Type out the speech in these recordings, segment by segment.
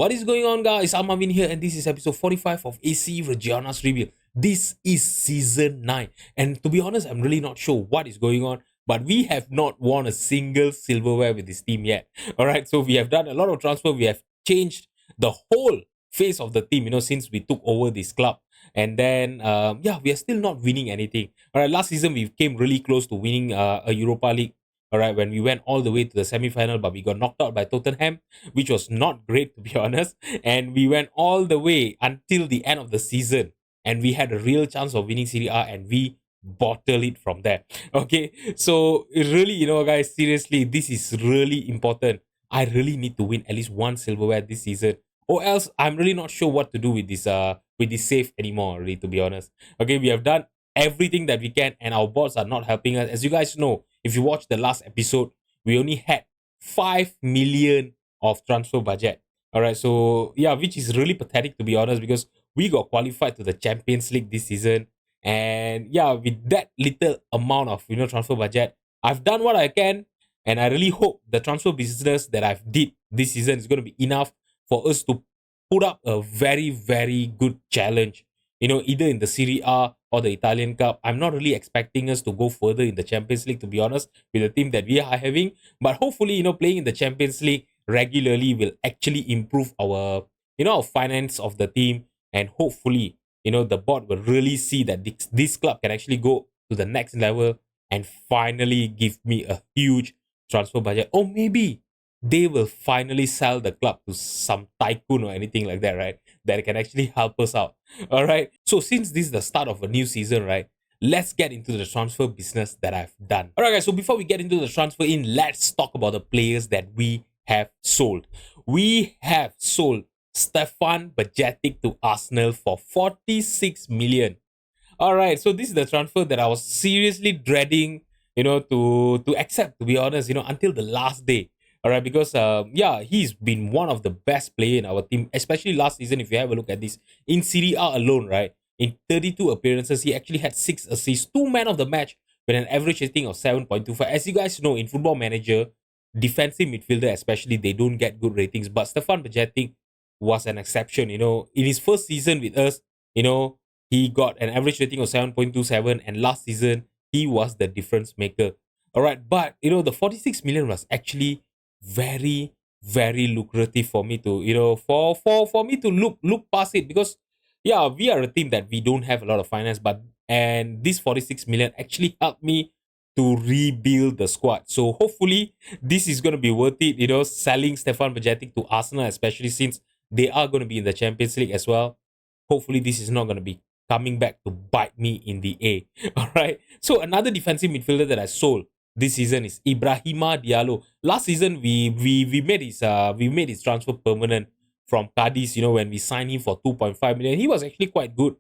What is going on, guys? I'm Marvin here, and this is episode 45 of AC Reggiana's Review. This is season 9, and to be honest, I'm really not sure what is going on, but we have not won a single silverware with this team yet. All right, so we have done a lot of transfer, we have changed the whole face of the team, since we took over this club. And then, we are still not winning anything. All right, last season we came really close to winning a Europa League. All right, when we went all the way to the semi-final, but we got knocked out by Tottenham, which was not great to be honest. And we went all the way until the end of the season, and we had a real chance of winning Serie A, and we bottled it from there. Okay, so it really, guys, seriously, this is really important. I really need to win at least one silverware this season, or else I'm really not sure what to do with this save anymore. Really, to be honest. Okay, we have done everything that we can, and our bots are not helping us. As you guys know, if you watch the last episode, we only had 5 million of transfer budget. All right, so yeah, which is really pathetic to be honest, because we got qualified to the Champions League this season, and yeah, with that little amount of transfer budget, I've done what I can, and I really hope the transfer business that I've did this season is going to be enough for us to put up a very very good challenge. Either in the Serie A or the Italian Cup. I'm not really expecting us to go further in the Champions League, to be honest, with the team that we are having. But hopefully, playing in the Champions League regularly will actually improve our finance of the team. And hopefully, the board will really see that this club can actually go to the next level and finally give me a huge transfer budget. Or maybe they will finally sell the club to some tycoon or anything like that, right? That can actually help us out. All right. So since this is the start of a new season, right? Let's get into the transfer business that I've done. All right, guys. So before we get into the transfer in, let's talk about the players that we have sold. We have sold Stefan Bajcetic to Arsenal for 46 million. All right. So this is the transfer that I was seriously dreading, to accept, to be honest, until the last day. All right, because he's been one of the best player in our team, especially last season. If you have a look at this in Serie A alone, right, in 32 appearances, he actually had 6 assists, 2 man of the match, with an average rating of 7.25. As you guys know, in Football Manager, defensive midfielder especially, they don't get good ratings. But Stefan Bajcetic was an exception. In his first season with us, he got an average rating of 7.27, and last season he was the difference maker. All right, but the 46 million was actually very very lucrative for me to for me to look past it, because yeah, we are a team that we don't have a lot of finance, but and this 46 million actually helped me to rebuild the squad. So hopefully this is going to be worth it, selling Stefan Bajcetic to Arsenal, especially since they are going to be in the Champions League as well. Hopefully this is not going to be coming back to bite me in the A. All right, so another defensive midfielder that I sold this season is Ibrahima Diallo. Last season we made his transfer permanent from Cadiz, when we signed him for 2.5 million. He was actually quite good,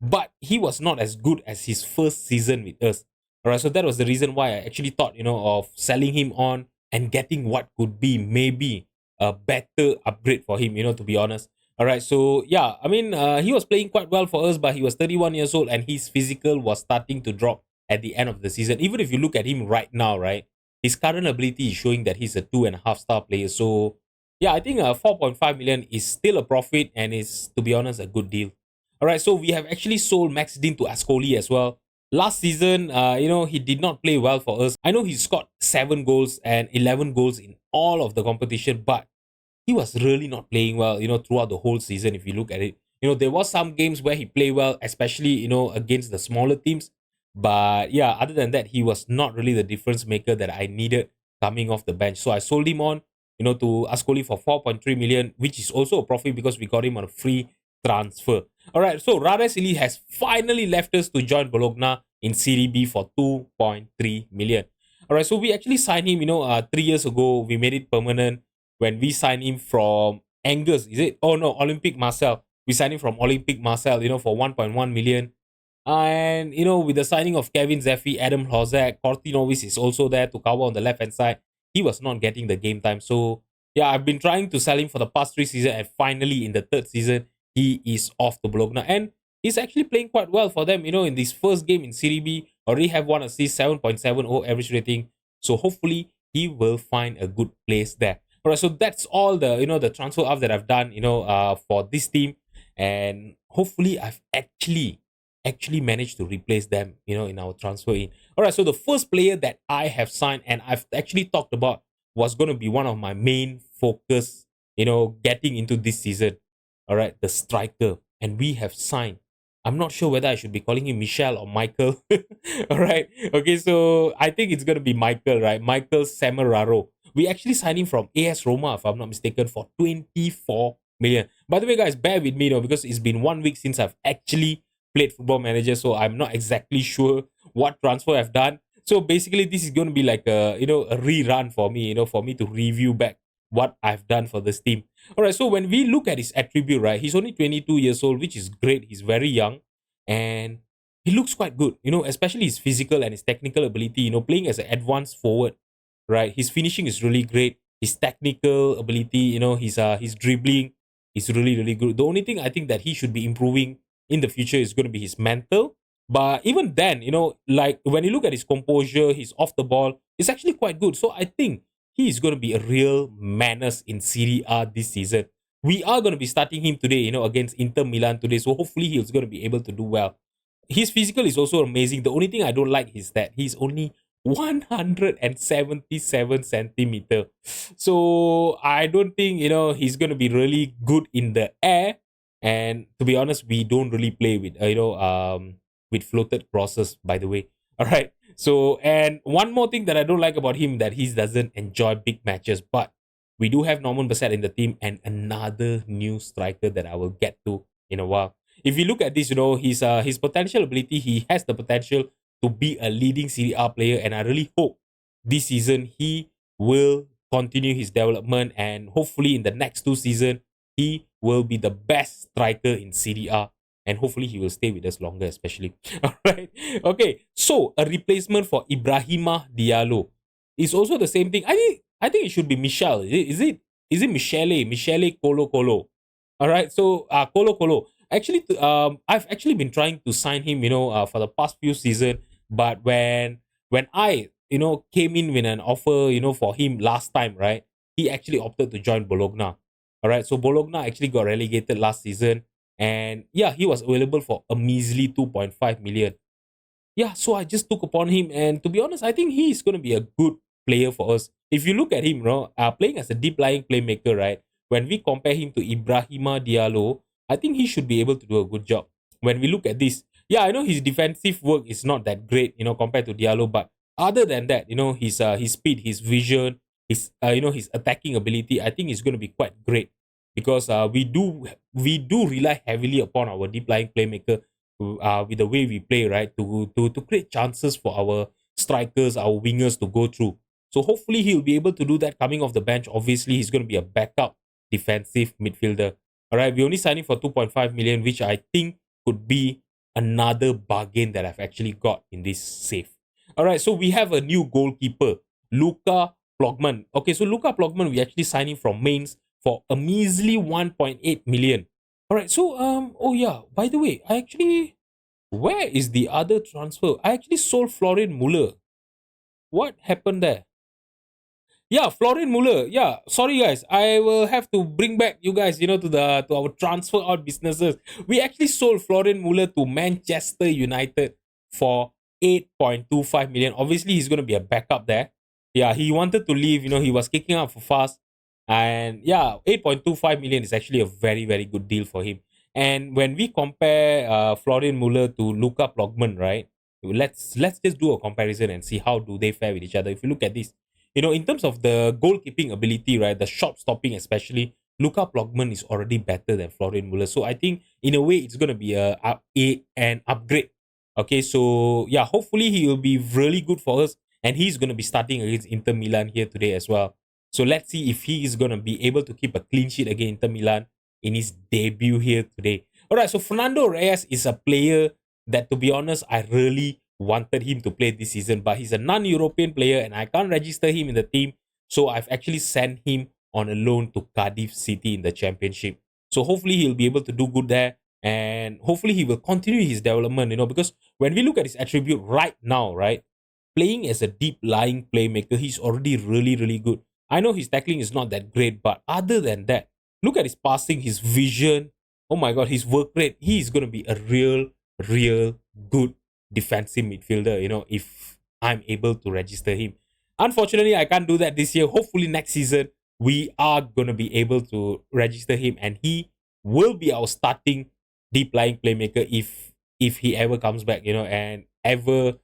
but he was not as good as his first season with us. All right, so that was the reason why I actually thought, of selling him on and getting what could be maybe a better upgrade for him, to be honest. All right, so yeah, I mean, he was playing quite well for us, but he was 31 years old and his physical was starting to drop at the end of the season. Even if you look at him right now, right, his current ability is showing that he's a 2.5 star player. So yeah, I think 4.5 million is still a profit and is, to be honest, a good deal. All right, so we have actually sold Max Dean to Ascoli as well. Last season, he did not play well for us. I know he scored 7 goals and 11 goals in all of the competition, but he was really not playing well, throughout the whole season. If you look at it, there was some games where he played well, especially, against the smaller teams. But yeah, other than that, he was not really the difference maker that I needed coming off the bench. So I sold him on, to Ascoli for 4.3 million, which is also a profit because we got him on a free transfer. All right, so Rares Ili has finally left us to join Bologna in Serie B for 2.3 million. All right, so we actually signed him, 3 years ago. We made it permanent when we signed him from Angers. Is it? Oh no, Olympique Marseille. We signed him from Olympique Marseille, for 1.1 million. And, with the signing of Kevin Zeffi, Adam Hlozek, Cortinovis is also there to cover on the left hand side. He was not getting the game time. So, yeah, I've been trying to sell him for the past 3 seasons. And finally, in the third season, he is off to Bologna. And he's actually playing quite well for them. In this first game in Serie B, already have 1 assist, 7.70 average rating. So, hopefully, he will find a good place there. All right, so that's all the the transfer off that I've done, for this team, and hopefully I've actually managed to replace them, in our transfer in. All right, so the first player that I have signed and I've actually talked about was going to be one of my main focus, getting into this season. All right, the striker, and we have signed. I'm not sure whether I should be calling him Michelle or Michael. All right. Okay, so I think it's gonna be Michael, right? Michael Samararo. We actually signed him from AS Roma, if I'm not mistaken, for 24 million. By the way, guys, bear with me, because it's been 1 week since I've actually played Football Manager, so I'm not exactly sure what transfer I've done. So basically, this is going to be like a rerun for me, for me to review back what I've done for this team. All right, so when we look at his attribute, right, he's only 22 years old, which is great. He's very young, and he looks quite good, especially his physical and his technical ability, playing as an advanced forward, right? His finishing is really great. His technical ability, his dribbling is really, really good. The only thing I think that he should be improving in the future is going to be his mental. But even then, like when you look at his composure, he's off the ball, it's actually quite good. So I think he is going to be a real menace in Serie A this season. We are going to be starting him today, against Inter Milan today. So hopefully he's going to be able to do well. His physical is also amazing. The only thing I don't like is that he's only 177 centimeter. So I don't think, he's going to be really good in the air. And to be honest, we don't really play with, with floated crosses, by the way. All right. So, and one more thing that I don't like about him, that he doesn't enjoy big matches. But we do have Norman Bassett in the team and another new striker that I will get to in a while. If you look at this, his potential ability, he has the potential to be a leading Serie A player, and I really hope this season he will continue his development, and hopefully in the next 2 seasons he will be the best striker in Serie A, and hopefully he will stay with us longer, especially. All right. Okay. So a replacement for Ibrahima Diallo is also the same thing. I think it should be Michelle. Is it Michele Colo Colo? All right. So Colo Colo. Actually, I've actually been trying to sign him, for the past few seasons. But when I, came in with an offer, for him last time, right? He actually opted to join Bologna. All right. So Bologna actually got relegated last season, and yeah, he was available for a measly 2.5 million. Yeah, so I just took upon him, and to be honest, I think he is going to be a good player for us. If you look at him, playing as a deep lying playmaker, right? When we compare him to Ibrahima Diallo, I think he should be able to do a good job. When we look at this, yeah, I know his defensive work is not that great, compared to Diallo, but other than that, his speed, his vision, his attacking ability, I think is going to be quite great, because we do rely heavily upon our deep lying playmaker, with the way we play, right? To create chances for our strikers, our wingers to go through. So hopefully he'll be able to do that coming off the bench. Obviously, he's going to be a backup defensive midfielder. All right, we only signed him for 2.5 million, which I think could be another bargain that I've actually got in this save. All right, so we have a new goalkeeper, Luca Plogman. Okay, so Luca Plogman, we actually signed him from Mainz for a measly 1.8 million. All right, so oh yeah, by the way, where is the other transfer? I actually sold Florian Muller. What happened there? Yeah, Florian Muller. Yeah, sorry guys. I will have to bring back you guys, to our transfer out businesses. We actually sold Florian Muller to Manchester United for 8.25 million. Obviously, he's going to be a backup there. Yeah, he wanted to leave, he was kicking out for fast. And yeah, 8.25 million is actually a very, very good deal for him. And when we compare Florian Muller to Luca Plogman, right? Let's just do a comparison and see how do they fare with each other. If you look at this, in terms of the goalkeeping ability, right, the shot stopping especially, Luca Plogman is already better than Florian Muller. So I think in a way it's going to be an upgrade. Okay, so yeah, hopefully he will be really good for us, and he's going to be starting against Inter Milan here today as well. So let's see if he is going to be able to keep a clean sheet against Inter Milan in his debut here today. All right, so Fernando Reyes is a player that, to be honest, I really wanted him to play this season, but he's a non-European player and I can't register him in the team. So I've actually sent him on a loan to Cardiff City in the Championship. So hopefully he'll be able to do good there, and hopefully he will continue his development, because when we look at his attribute right now, right, playing as a deep lying playmaker, he's already really, really good. I know his tackling is not that great, but other than that, look at his passing, his vision. Oh my God, his work rate. He is going to be a real good defensive midfielder, if I'm able to register him. Unfortunately, I can't do that this year. Hopefully, next season, we are going to be able to register him and he will be our starting deep lying playmaker if he ever comes back, and ever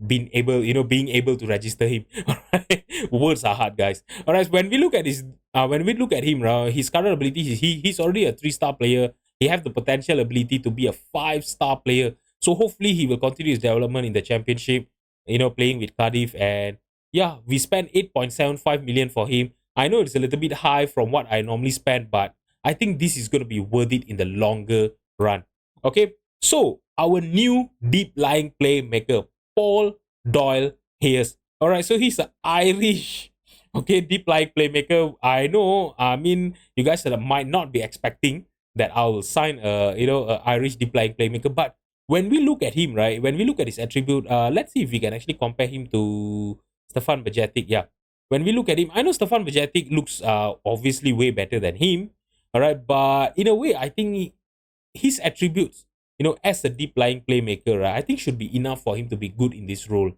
being able to register him. All right, words are hard, guys. All right, when we look at him, his current ability, he's already a 3-star player. He have the potential ability to be a 5-star player. So hopefully he will continue his development in the championship. Playing with Cardiff, and yeah, we spent 8.75 million for him. I know it's a little bit high from what I normally spend, but I think this is going to be worth it in the longer run. Okay, so our new deep lying playmaker, Paul Doyle Hayes. All right, so he's an Irish, okay, deep lying playmaker. I know. I mean, you guys might not be expecting that I will sign a Irish deep lying playmaker, but when we look at him, right, when we look at his attribute, let's see if we can actually compare him to Stefan Bajetic. Yeah, when we look at him, I know Stefan Bajetic looks obviously way better than him. All right, but in a way, I think his attributes, as a deep lying playmaker, right, I think should be enough for him to be good in this role.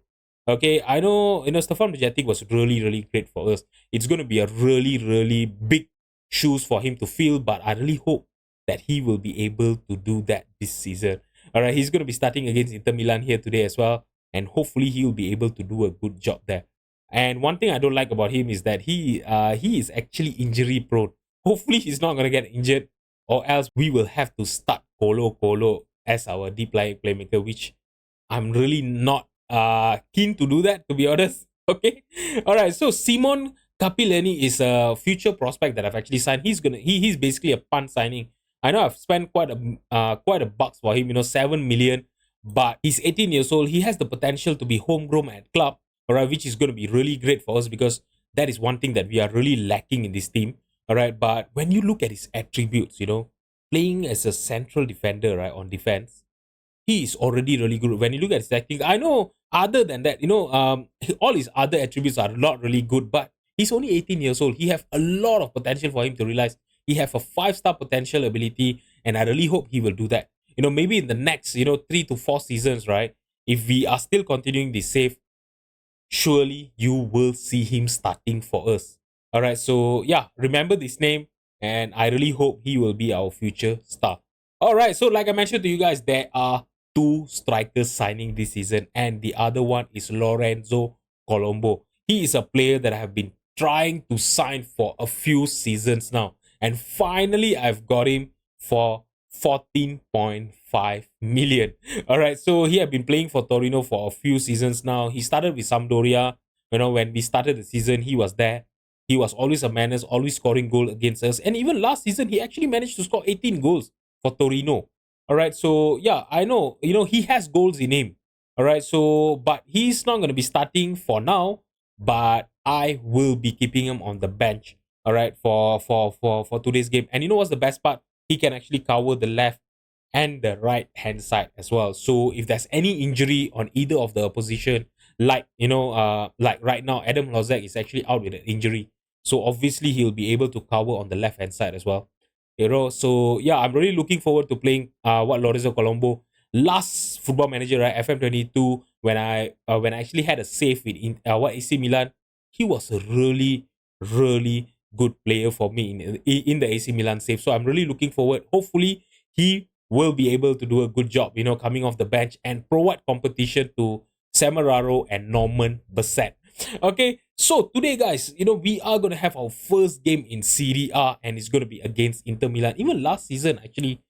Okay, I know, Stefan Bajetic was really great for us. It's going to be a really big shoes for him to fill, but I really hope that he will be able to do that this season. All right, he's going to be starting against Inter Milan here today as well, and hopefully he will be able to do a good job there. And one thing I don't like about him is that he is actually injury prone. Hopefully he's not going to get injured, or else we will have to start Kolo as our deep lying playmaker, which I'm really not keen to do that, to be honest. Okay. All right. So Simon Capileni is a future prospect that I've actually signed. He's basically a punt signing. I know I've spent quite a bucks for him, 7 million, but he's 18 years old. He has the potential to be homegrown at club, all right, which is going to be really great for us because that is one thing that we are really lacking in this team. All right. But when you look at his attributes, playing as a central defender, right, on defense, he is already really good. When you look at his tactics, I know other than that, all his other attributes are not really good, but he's only 18 years old. He have a lot of potential for him to realize. He have a 5-star potential ability, and I really hope he will do that. Maybe in the next, 3 to 4 seasons, right? If we are still continuing this safe, surely you will see him starting for us. All right. So yeah, remember this name, and I really hope he will be our future star. All right. So like I mentioned to you guys, there are two strikers signing this season, and the other one is Lorenzo Colombo. He is a player that I have been trying to sign for a few seasons now, and finally I've got him for 14.5 million. All right, so he had been playing for Torino for a few seasons now. He started with Sampdoria. When we started the season, he was there. He was always a menace, always scoring goal against us. And even last season, he actually managed to score 18 goals for Torino. All right, so yeah, I know, he has goals in him. All right, so but he's not going to be starting for now, but I will be keeping him on the bench. All right, for today's game. And you know what's the best part? He can actually cover the left and the right hand side as well. So if there's any injury on either of the opposition, like right now, Adam Lozek is actually out with an injury. So obviously he'll be able to cover on the left hand side as well. So yeah, I'm really looking forward to playing what Lorenzo Colombo. Last Football Manager, right, FM22, when I actually had a save with AC Milan, he was a really good player for me in the AC Milan save. So I'm really looking forward. Hopefully he will be able to do a good job, coming off the bench and provide competition to Semeraro and Norman Bassett. Okay, so today, guys, we are going to have our first game in Serie A, and it's going to be against Inter Milan. Even last season, actually,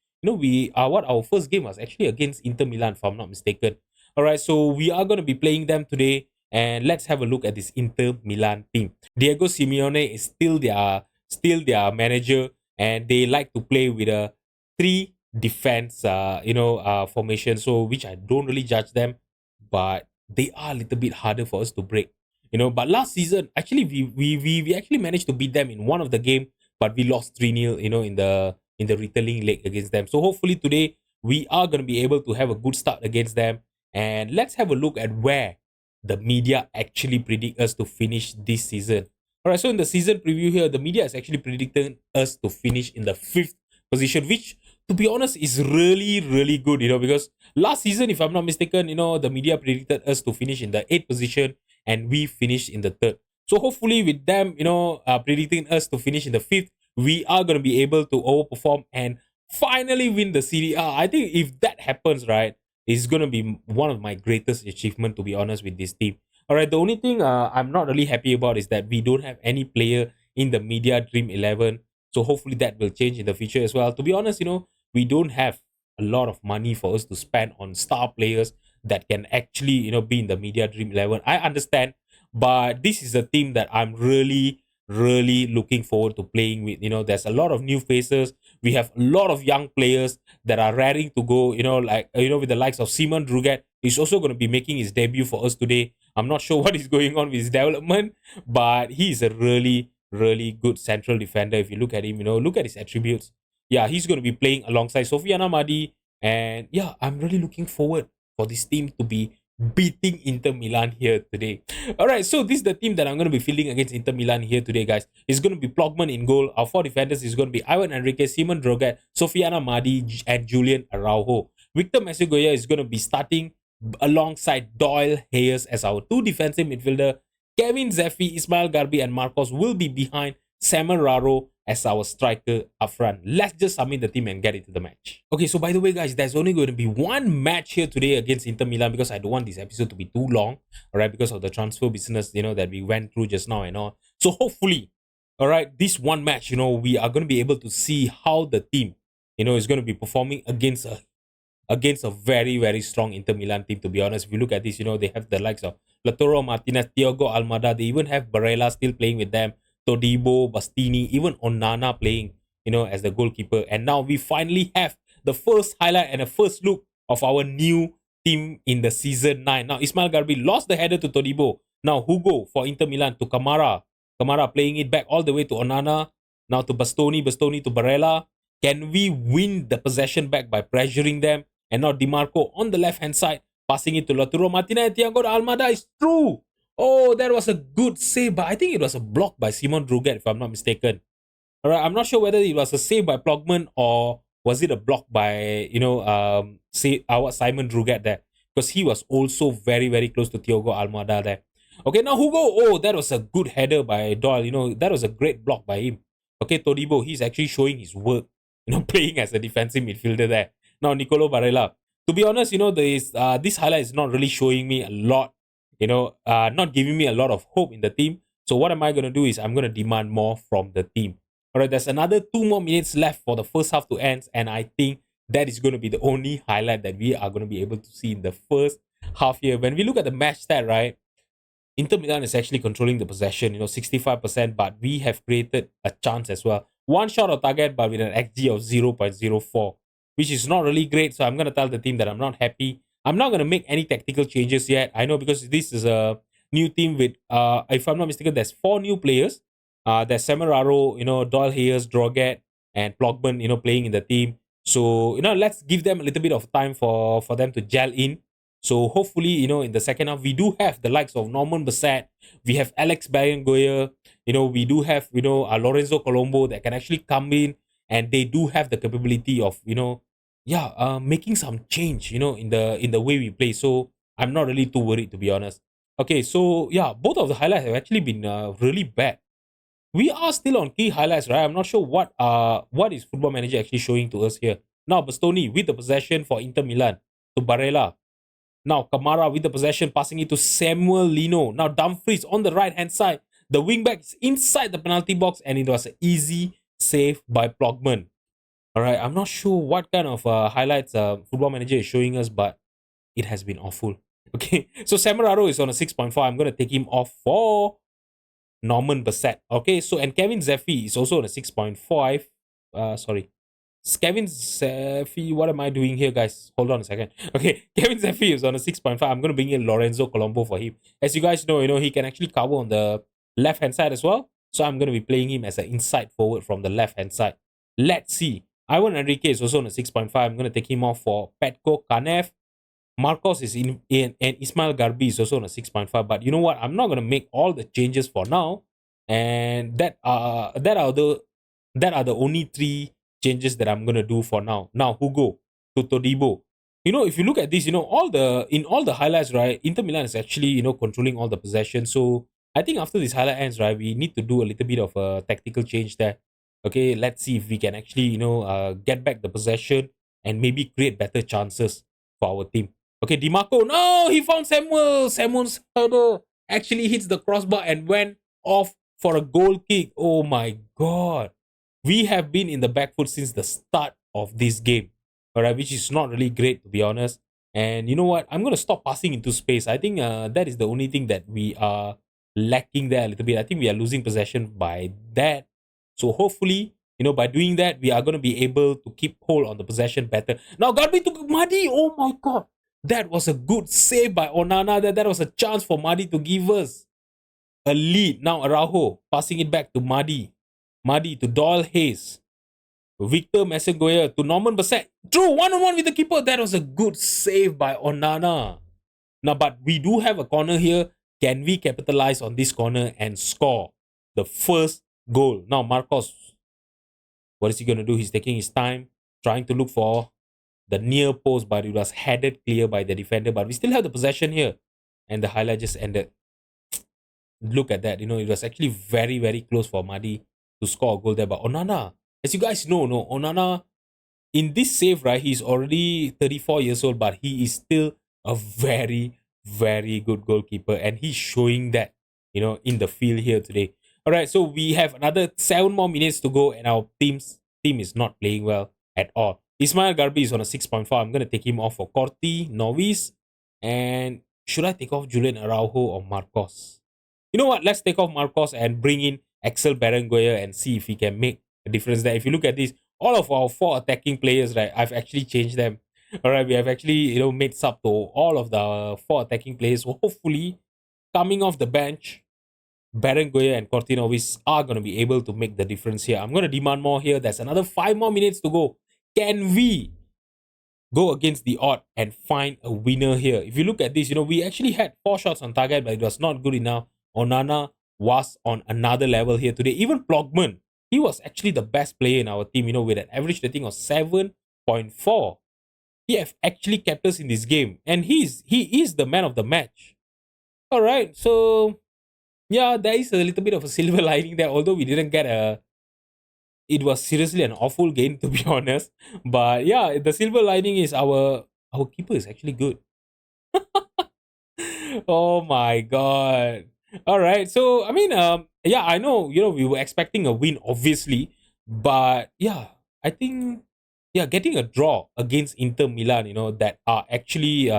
our first game was actually against Inter Milan, if I'm not mistaken. All right, so we are going to be playing them today, and let's have a look at this Inter Milan team. Diego Simeone is still their manager, and they like to play with a 3 defense formation, so which I don't really judge them, but they are a little bit harder for us to break. But last season, actually, we actually managed to beat them in one of the game, but we lost 3-0, in the returning leg against them. So hopefully today we are going to be able to have a good start against them. And let's have a look at where the media actually predict us to finish this season. All right, so in the season preview here, the media is actually predicting us to finish in the 5th position, which, to be honest, is really, really good, because last season, if I'm not mistaken, the media predicted us to finish in the 8th position and we finished in the 3rd. So hopefully, with them, predicting us to finish in the 5th, we are going to be able to overperform and finally win the Serie A. I think if that happens, right, it's going to be one of my greatest achievement, to be honest, with this team. All right, the only thing I'm not really happy about is that we don't have any player in the media Dream 11. So hopefully that will change in the future as well. To be honest, we don't have a lot of money for us to spend on star players that can actually, be in the media Dream 11. I understand, but this is a team that I'm really, really looking forward to playing with. There's a lot of new faces. We have a lot of young players that are raring to go, like, with the likes of Simon Druget. He's also going to be making his debut for us today. I'm not sure what is going on with his development, but he's a really, really good central defender. If you look at him, look at his attributes. Yeah, he's going to be playing alongside Sofiana Madi. And yeah, I'm really looking forward for this team to be beating Inter Milan here today. All right, so this is the team that I'm going to be fielding against Inter Milan here today, guys. It's going to be Plogman in goal. Our 4 defenders is going to be Ivan Enrique, Simon Drogat, Sofiana Madi, and Julian Araujo. Victor Mesegoya is going to be starting alongside Doyle Hayes as our 2 defensive midfielder. Kevin Zeffi, Ismail Garbi, and Marcos will be behind Samararo as our striker up front. Let's just submit the team and get into the match. Okay, so by the way, guys, there's only going to be one match here today against Inter Milan because I don't want this episode to be too long, all right, because of the transfer business, that we went through just now and all. So hopefully, all right, this one match, we are going to be able to see how the team, is going to be performing against a very, very strong Inter Milan team, to be honest. If you look at this, they have the likes of Lautaro Martinez, Thiago Almada. They even have Barella still playing with them. Todibo, Bastini, even Onana playing, as the goalkeeper. And now we finally have the first highlight and a first look of our new team in the season 9. Now, Ismail Garbi lost the header to Todibo. Now, Hugo for Inter Milan to Kamara. Kamara playing it back all the way to Onana. Now to Bastoni. Bastoni to Barella. Can we win the possession back by pressuring them? And now DiMarco on the left-hand side, passing it to Lautaro Martinez. Thiago Almada is through. Oh, that was a good save, but I think it was a block by Simon Druget, if I'm not mistaken. All right, I'm not sure whether it was a save by Plogman or was it a block by, say our Simon Druget there, because he was also very, very close to Thiago Almada there. Okay, now Hugo. Oh, that was a good header by Doyle. That was a great block by him. Okay, Todibo, he's actually showing his work, playing as a defensive midfielder there. Now, Nicolo Barella. To be honest, this highlight is not really showing me a lot, not giving me a lot of hope in the team. So what am I going to do is I'm going to demand more from the team. All right, there's another 2 more minutes left for the first half to end. And I think that is going to be the only highlight that we are going to be able to see in the first half here. When we look at the match stat, right, Inter Milan is actually controlling the possession, 65%, but we have created a chance as well. One shot on target, but with an XG of 0.04, which is not really great. So I'm going to tell the team that I'm not happy. I'm not going to make any tactical changes yet. I know because this is a new team with, if I'm not mistaken, there's 4 new players. There's Semeraro, Doyle Hayes, Droget, and Plogman, playing in the team. So, let's give them a little bit of time for them to gel in. So hopefully, in the second half, we do have the likes of Norman Bassett. We have Alex Bayengoya. We do have, Lorenzo Colombo that can actually come in, and they do have the capability of, making some change, in the way we play. So I'm not really too worried, to be honest. Okay, so yeah, both of the highlights have actually been really bad. We are still on key highlights, right? I'm not sure what is Football Manager actually showing to us here. Now Bastoni with the possession for Inter Milan to Barella. Now Kamara with the possession, passing it to Samuel Lino. Now Dumfries on the right hand side. The wingback is inside the penalty box, and it was an easy save by Plogman. All right, I'm not sure what kind of highlights Football Manager is showing us, but it has been awful. Okay, so Samararo is on a 6.4. I'm going to take him off for Norman Bassett. Okay, so and Kevin Zeffi is also on a 6.5. Sorry. Kevin Zeffi, what am I doing here, guys? Hold on a second. Okay, Kevin Zeffi is on a 6.5. I'm going to bring in Lorenzo Colombo for him. As you guys know, he can actually cover on the left-hand side as well. So I'm going to be playing him as an inside forward from the left-hand side. Let's see. Ivan Enrique is also on a 6.5. I'm going to take him off for Petko Kanev. Marcos is in and Ismail Garbi is also on a 6.5. But you know what? I'm not going to make all the changes for now. And that are the only three changes that I'm gonna do for now. Now Hugo to Todibo. If you look at this, all the highlights, right? Inter Milan is actually controlling all the possession. So I think after this highlight ends, right, we need to do a little bit of a tactical change there. Okay, let's see if we can actually get back the possession and maybe create better chances for our team. Okay, Dimarco, no, he found Samuel. Samuel's header actually hits the crossbar and went off for a goal kick. Oh my god. We have been in the back foot since the start of this game. All right, which is not really great to be honest. And you know what? I'm going to stop passing into space. I think that is the only thing that we are lacking there a little bit. I think we are losing possession by that. So hopefully, by doing that, we are going to be able to keep hold on the possession better. Now, Garbi to Madi. Oh my god. That was a good save by Onana. That was a chance for Madi to give us a lead. Now Araujo passing it back to Madi. Madi to Doyle Hayes. Victor Messengoya to Norman Bassett. Through one-on-one with the keeper. That was a good save by Onana. Now, but we do have a corner here. Can we capitalize on this corner and score the first goal? Now, Marcos, what is he going to do? He's taking his time, trying to look for the near post, but it was headed clear by the defender. But we still have the possession here. And the highlight just ended. Look at that. It was actually very, very close for Madi to score a goal there. But Onana, as you guys know, no, Onana, in this save, right, he's already 34 years old, but he is still a very, very good goalkeeper. And he's showing that, in the field here today. All right, so we have another 7 more minutes to go, and our team is not playing well at all. Ismail Garbi is on a 6.5. I'm going to take him off for Corti, Novis. And should I take off Julian Araujo or Marcos? You know what? Let's take off Marcos and bring in Axel Berenguer and see if he can make a difference there. If you look at this, all of our 4 attacking players, right, I've actually changed them. All right, we have actually, made sub to all of the 4 attacking players. So hopefully, coming off the bench, Berenguer and Cortinovis are going to be able to make the difference here. I'm going to demand more here. There's another 5 more minutes to go. Can we go against the odd and find a winner here? If you look at this, we actually had 4 shots on target, but it was not good enough. Onana was on another level here today. Even Plogman, he was actually the best player in our team, with an average rating of 7.4. He have actually kept us in this game, and he is the man of the match. All right, so yeah, there is a little bit of a silver lining there, although we didn't get it was seriously an awful game to be honest. But yeah, the silver lining is our keeper is actually good. Oh my god. All right. So I mean, yeah, I know, we were expecting a win, obviously, but yeah, I think, yeah, getting a draw against Inter Milan, that are actually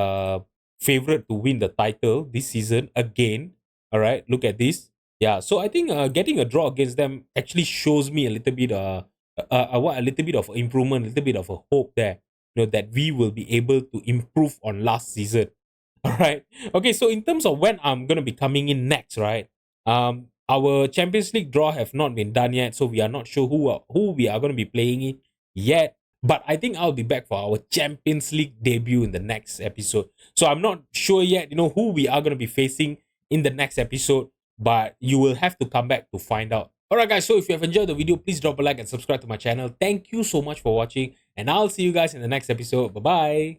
favorite to win the title this season again. All right, look at this. Yeah, so I think getting a draw against them actually shows me a little bit a little bit of improvement, a little bit of a hope there. That we will be able to improve on last season. All right. Okay. So in terms of when I'm gonna be coming in next, right? Our Champions League draw have not been done yet, so we are not sure who we are gonna be playing in yet. But I think I'll be back for our Champions League debut in the next episode. So I'm not sure yet, who we are gonna be facing in the next episode. But you will have to come back to find out. Alright guys, so if you have enjoyed the video, please drop a like and subscribe to my channel. Thank you so much for watching, and I'll see you guys in the next episode. Bye bye.